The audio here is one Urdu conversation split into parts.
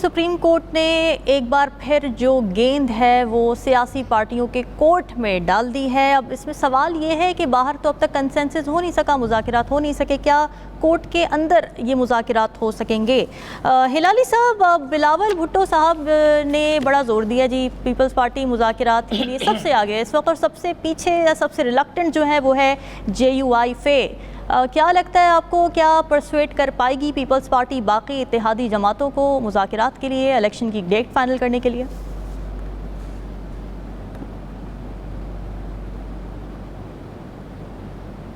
سپریم کورٹ نے ایک بار پھر جو گیند ہے وہ سیاسی پارٹیوں کے کورٹ میں ڈال دی ہے. اب اس میں سوال یہ ہے کہ باہر تو اب تک کنسنسس ہو نہیں سکا, مذاکرات ہو نہیں سکے, کیا کورٹ کے اندر یہ مذاکرات ہو سکیں گے؟ ہلالی صاحب, بلاول بھٹو صاحب نے بڑا زور دیا جی پیپلز پارٹی مذاکرات کے لیے سب سے آگے اس وقت, اور سب سے پیچھے یا سب سے ریلکٹنٹ جو ہے وہ ہے JUI. کیا لگتا ہے آپ کو, کیا پرسویٹ کر پائے گی پیپلز پارٹی باقی اتحادی جماعتوں کو مذاکرات کے لیے, الیکشن کی ڈیٹ فائنل کرنے کے لیے؟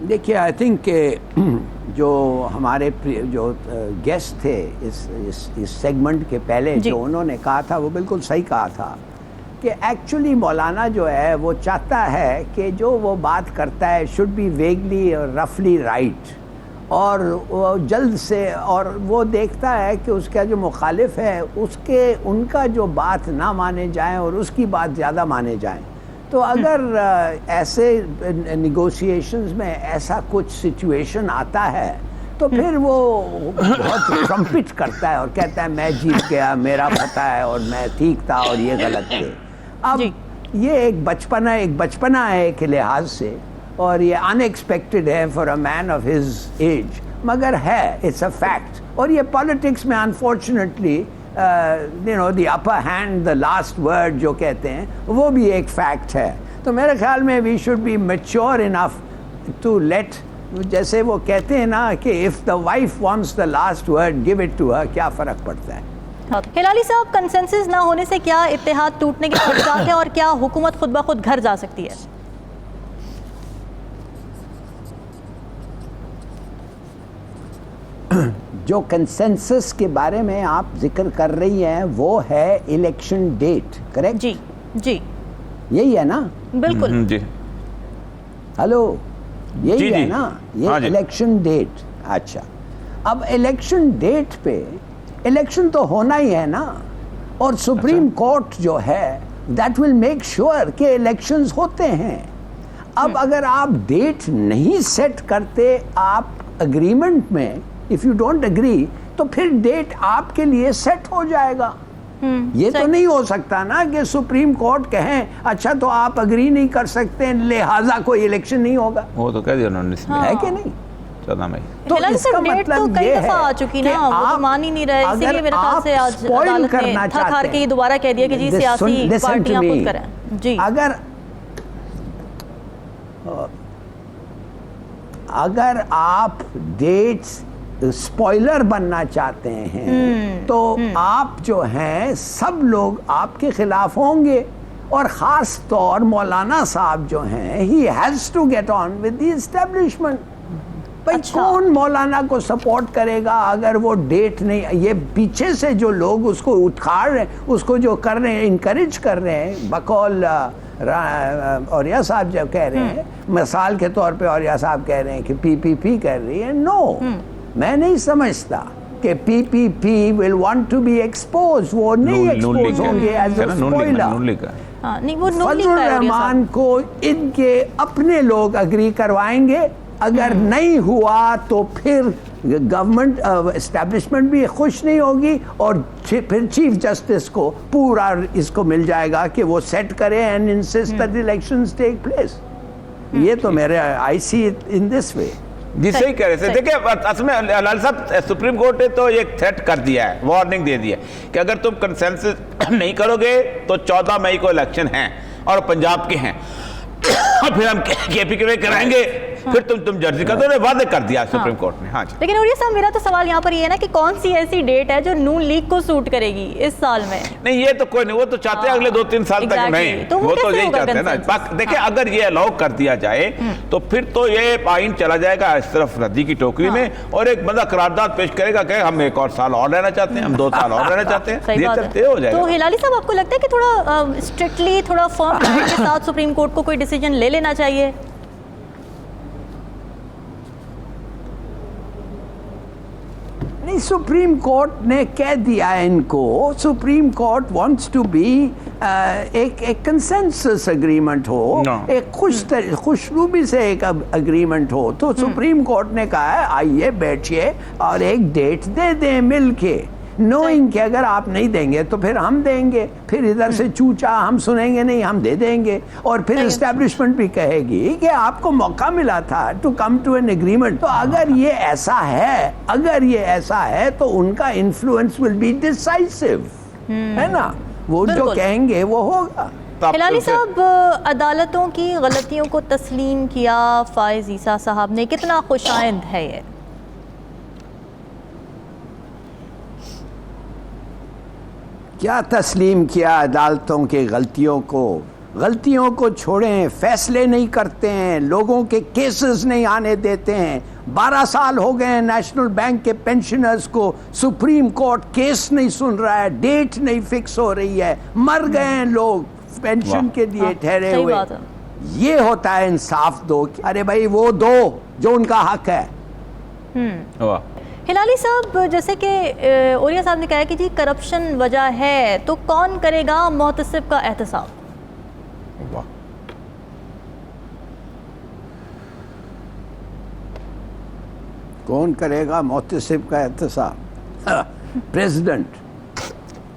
دیکھیے, آئی تھنک کہ جو ہمارے جو گیسٹ تھے اس سیگمنٹ کے پہلے جو انہوں نے کہا تھا وہ بالکل صحیح کہا تھا کہ ایکچولی مولانا جو ہے وہ چاہتا ہے کہ جو وہ بات کرتا ہے شوڈ بی ویگلی اور رفلی رائٹ, اور وہ جلد سے, اور وہ دیکھتا ہے کہ اس کا جو مخالف ہے ان کا جو بات نہ مانے جائیں اور اس کی بات زیادہ مانے جائیں. تو اگر ایسے نیگوشیشنز میں ایسا کچھ سچویشن آتا ہے تو پھر وہ بہت ٹرمپٹ کرتا ہے اور کہتا ہے میں جیت گیا, میرا پتہ ہے اور میں ٹھیک تھا اور یہ غلط تھے. اب یہ ایک بچپنا ہے ایک لحاظ سے, اور یہ ان ایکسپیکٹڈ ہے for a man of his age, مگر ہے, اٹس اے فیکٹ. اور یہ پالیٹکس میں unfortunately the upper hand, the last word جو کہتے ہیں, وہ بھی ایک فیکٹ ہے. تو میرے خیال میں we should be mature enough to let, جیسے وہ کہتے ہیں نا کہ if the wife wants the last word give it to her, کیا فرق پڑتا ہے. ہلالی صاحب, کنسنسس نہ ہونے سے کیا اتحاد ٹوٹنے کے خدشات ہیں, اور کیا حکومت خود بخود گھر جا سکتی ہے؟ جو کنسنسس کے بارے میں آپ ذکر کر رہی ہیں وہ ہے الیکشن ڈیٹ, کریکٹ؟ جی یہی ہے نا؟ بالکل جی. ہلو, یہی ہے نا یہ الیکشن ڈیٹ. اچھا, اب الیکشن ڈیٹ پہ الیکشن تو ہونا ہی ہے نا, اور سپریم کورٹ جو ہے دیٹ ول میک شیور کہ الیکشنز ہوتے ہیں. اب اگر آپ ڈیٹ نہیں سیٹ کرتے آپ اگریمنٹ میں, اف یو ڈونٹ اگری, تو پھر ڈیٹ آپ کے لیے سیٹ ہو جائے گا. یہ تو نہیں ہو سکتا نا کہ سپریم کورٹ کہیں اچھا تو آپ اگری نہیں کر سکتے لہٰذا کوئی الیکشن نہیں ہوگا. وہ تو کہہ دیا انہوں نے, ہے کہ نہیں؟ 14 مئی. تو اس کا مطلب یہ ہے کہ آپ مان ہی نہیں رہے, اسی لیے میرے خیال سے آج عدالت نے تھک ہار کے یہ دوبارہ کہہ دیا کہ جی سیاسی پارٹیاں خود کریں. جی, اگر آپ ڈیٹس اسپوائلر بننا چاہتے ہیں تو آپ جو ہیں سب لوگ آپ کے خلاف ہوں گے, اور خاص طور مولانا صاحب جو ہیں he has to get on with the establishment. کون مولانا کو سپورٹ کرے گا اگر وہ ڈیٹ نہیں, یہ پیچھے سے جو لوگ اس کو اٹھار رہے ہیں, اس کو جو کر رہے ہیں, انکریج کر رہے ہیں, بقول اوریہ صاحب جب کہہ رہے ہیں, مثال کے طور پہ اوریہ صاحب کہہ رہے ہیں کہ PPP کر رہی ہے. نو, میں نہیں سمجھتا کہ PPP will want to be exposed. وہ نہیں ایکسپوز ہوں گے ایز اے اسپوائلر. فضل الرحمان کو ان کے اپنے لوگ اگری کروائیں گے, اگر نہیں ہوا تو پھر گورنمنٹ اسٹیبلشمنٹ بھی خوش نہیں ہوگی, اور پھر چیف جسٹس کو پورا اس کو مل جائے گا کہ وہ سیٹ کرے and insist that elections take place. یہ تو میرے آئی سی اٹ ان دس وے. جی صحیح کہہ رہے تھے. دیکھیں اصل میں ہلال صاحب, سپریم کورٹ نے تو ایک تھریٹ کر دیا ہے, وارننگ دے دی ہے کہ اگر تم کنسنسس نہیں کرو گے تو 14 مئی کو الیکشن ہیں اور پنجاب کے ہیں, اور پھر ہم KPK میں کرائیں گے, پھر تم جرسی کر دو. واضح کر دیا سپریم کورٹ نے. ہاں جی, لیکن اوریہ صاحب میرا تو سوال یہاں پر یہ ہے نا کہ کون سی ایسی ڈیٹ ہے جو نون لیگ کو سوٹ کرے گی اس سال میں؟ نہیں, یہ تو کوئی نہیں, وہ تو چاہتے ہیں اگلے 2-3 سال تک نہیں, وہ تو یہی چاہتے ہیں نا. دیکھیں اگر یہ الاؤ کر دیا جائے تو پھر تو یہ آئین چلا جائے گا اس طرف ردی کی ٹوکری میں, اور ایک بندہ قرارداد پیش کرے گا کہ ہم 1 اور سال اور رہنا چاہتے ہیں, ہم 2 سال اور رہنا چاہتے ہیں. یہ چلتے ہو جائے گا. تو ہلالی صاحب, آپ کو لگتا ہے کہ تھوڑا اسٹرکٹلی, تھوڑا فرم کے ساتھ سپریم کورٹ کو کوئی ڈیسیجن لے لینا چاہیے؟ سپریم کورٹ نے کہہ دیا ان کو, supreme court wants to be ایک کنسنسس اگریمنٹ ہو, ایک خوشروبی سے ایک اگریمنٹ ہو. تو سپریم کورٹ نے کہا ہے آئیے بیٹھیے اور ایک ڈیٹ دے دیں مل کے. نوئنگ کہ اگر آپ نہیں دیں گے تو پھر ہم دیں گے, پھر ادھر سے چوچا ہم سنیں گے نہیں, ہم دے دیں گے, اور پھر اسٹیبلشمنٹ بھی کہے گی کہ آپ کو موقع ملا تھا to come to an agreement. تو اگر یہ ایسا ہے تو ان کا انفلوئنس ول بی ڈیسائسو, ہے نا, وہ جو کہیں گے وہ ہوگا. ہلالی صاحب, عدالتوں کی غلطیوں کو تسلیم کیا فائز عیسیٰ صاحب نے, کتنا خوشائند ہے یہ؟ کیا تسلیم کیا عدالتوں کے غلطیوں کو چھوڑیں, فیصلے نہیں کرتے ہیں, لوگوں کے کیسز نہیں آنے دیتے ہیں. 12 سال ہو گئے ہیں نیشنل بینک کے پینشنرز کو, سپریم کورٹ کیس نہیں سن رہا ہے, ڈیٹ نہیں فکس ہو رہی ہے, مر گئے ہیں لوگ پینشن کے لیے ٹھہرے ہوئے. یہ ہوتا ہے انصاف دو, ارے بھائی وہ دو جو ان کا حق ہے. ہلالی صاحب, جیسے کہ اوریا صاحب نے کہا کہ جی کرپشن وجہ ہے, تو کون کرے گا محتسب کا احتساب؟ کون کرے گا محتسب کا احتساب؟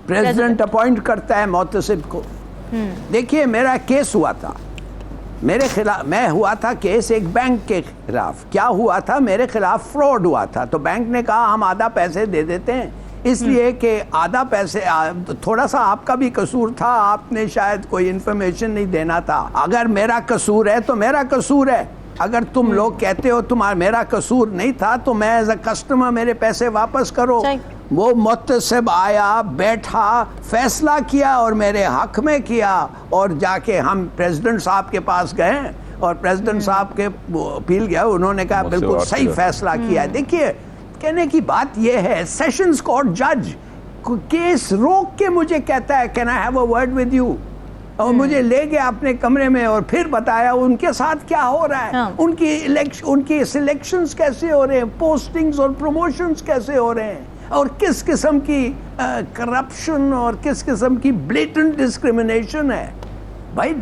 پریزیڈنٹ اپوائنٹ کرتا ہے محتسب کو. دیکھیے میرا کیس ہوا تھا, میرے خلاف میں ہوا تھا کیس ایک بینک کے خلاف. کیا ہوا تھا, میرے خلاف فراڈ ہوا تھا, تو بینک نے کہا ہم آدھا پیسے دے دیتے ہیں, اس لیے کہ آدھا پیسے, تھوڑا سا آپ کا بھی قصور تھا, آپ نے شاید کوئی انفارمیشن نہیں دینا تھا. اگر میرا قصور ہے تو میرا قصور ہے, اگر تم لوگ کہتے ہو تمہارا میرا قصور نہیں تھا تو میں ایز اے کسٹمر میرے پیسے واپس کرو. وہ محتسب آیا, بیٹھا, فیصلہ کیا اور میرے حق میں کیا, اور جا کے ہم پریزیڈنٹ صاحب کے پاس گئے اور پریزیڈنٹ صاحب کے اپیل گیا, انہوں نے کہا بالکل صحیح فیصلہ کیا. دیکھیے کہنے کی بات یہ ہے, سیشنز کورٹ جج کیس روک کے مجھے کہتا ہے can I have a word with you, اور مجھے لے گیا اپنے کمرے میں اور پھر بتایا ان کے ساتھ کیا ہو رہا ہے, ان کی سلیکشنز کیسے ہو رہے ہیں, پوسٹنگز اور پروموشنز کیسے ہو رہے ہیں, اور کس قسم کی کرپشن اور کس قسم کی بلیٹنٹ ڈسکریمنیشن ہے. بھائی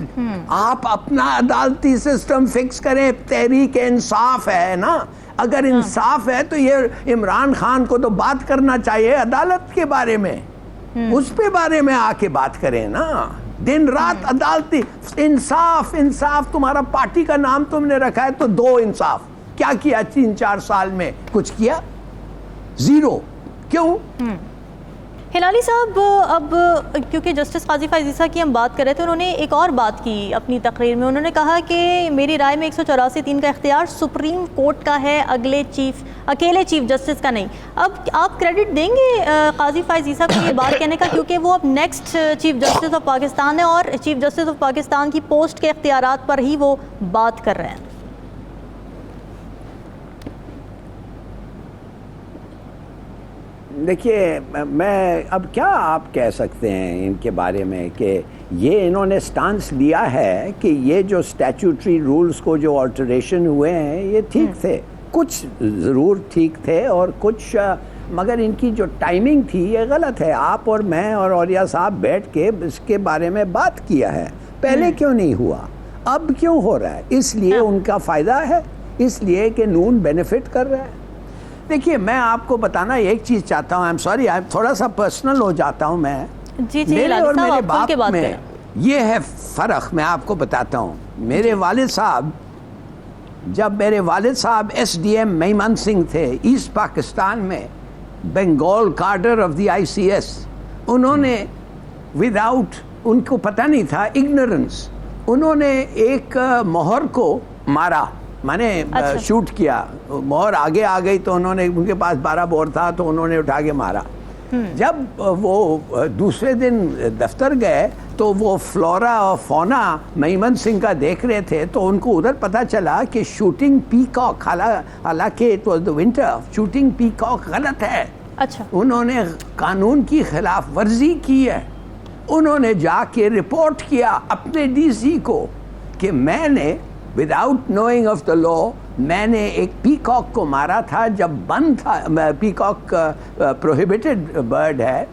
آپ اپنا عدالتی سسٹم فکس کریں, تحریک انصاف ہے نا, اگر انصاف ہے تو یہ عمران خان کو تو بات کرنا چاہیے عدالت کے بارے میں, اس پہ بارے میں آ کے بات کریں نا. دن رات عدالتی انصاف, تمہارا پارٹی کا نام تم نے رکھا ہے تو دو انصاف. کیا کیا 3-4 سال میں, کچھ کیا؟ زیرو. کیوں؟ ہلالی صاحب, اب کیونکہ جسٹس قاضی فائز عیسیٰ کی ہم بات کر رہے تھے, انہوں نے ایک اور بات کی اپنی تقریر میں. انہوں نے کہا کہ میری رائے میں 184(3) کا اختیار سپریم کورٹ کا ہے, اکیلے چیف جسٹس کا نہیں. اب آپ کریڈٹ دیں گے قاضی فائز عیسیٰ کو یہ بات کہنے کا, کیونکہ وہ اب next chief justice of Pakistan ہے اور چیف جسٹس آف پاکستان کی پوسٹ کے اختیارات پر ہی وہ بات کر رہے ہیں؟ دیکھیے میں اب کیا آپ کہہ سکتے ہیں ان کے بارے میں کہ یہ انہوں نے سٹانس لیا ہے کہ یہ جو اسٹیچوٹری رولز کو جو آلٹریشن ہوئے ہیں یہ ٹھیک تھے, کچھ ضرور ٹھیک تھے اور کچھ, مگر ان کی جو ٹائمنگ تھی یہ غلط ہے. آپ اور میں اور اوریا صاحب بیٹھ کے اس کے بارے میں بات کیا ہے, پہلے کیوں نہیں ہوا, اب کیوں ہو رہا ہے؟ اس لیے ان کا فائدہ ہے, اس لیے کہ نون بینیفٹ کر رہا ہے. دیکھیے میں آپ کو بتانا ایک چیز چاہتا ہوں, سوری تھوڑا سا پرسنل ہو جاتا ہوں میں, میرے اور میرے باپ میں یہ ہے فرق. میں آپ کو بتاتا ہوں, میرے والد صاحب, جب میرے والد صاحب SDM میمن سنگھ تھے ایسٹ پاکستان میں, بنگال کارڈر آف دی ICS, انہوں نے وداؤٹ, ان کو پتہ نہیں تھا, اگنورنس, انہوں نے ایک مہر کو مارا, میں نے شوٹ کیا, مہر آگے آ گئی تو انہوں نے, ان کے پاس 12 بور تھا تو انہوں نے اٹھا کے مارا. جب وہ دوسرے دن دفتر گئے تو وہ فلورا اور فونا میمن سنگھ کا دیکھ رہے تھے, تو ان کو ادھر پتہ چلا کہ شوٹنگ پیکاک, حالانکہ it was the winter, shooting peacock غلط ہے. اچھا, انہوں نے قانون کی خلاف ورزی کی ہے. انہوں نے جا کے رپورٹ کیا اپنے DC کو کہ میں نے وداؤٹ نوئنگ آف دا لا میں نے ایک پیکاک کو مارا تھا جب بند تھا. پیکاک پروہیبٹڈ برڈ ہے,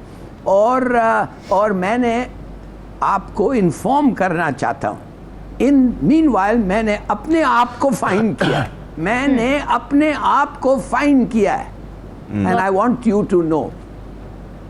اور میں نے آپ کو انفارم کرنا چاہتا ہوں. ان مین وائل میں نے اپنے آپ کو فائن کیا ہے, میں نے اپنے آپ کو فائن کیا ہے, and I want you to know.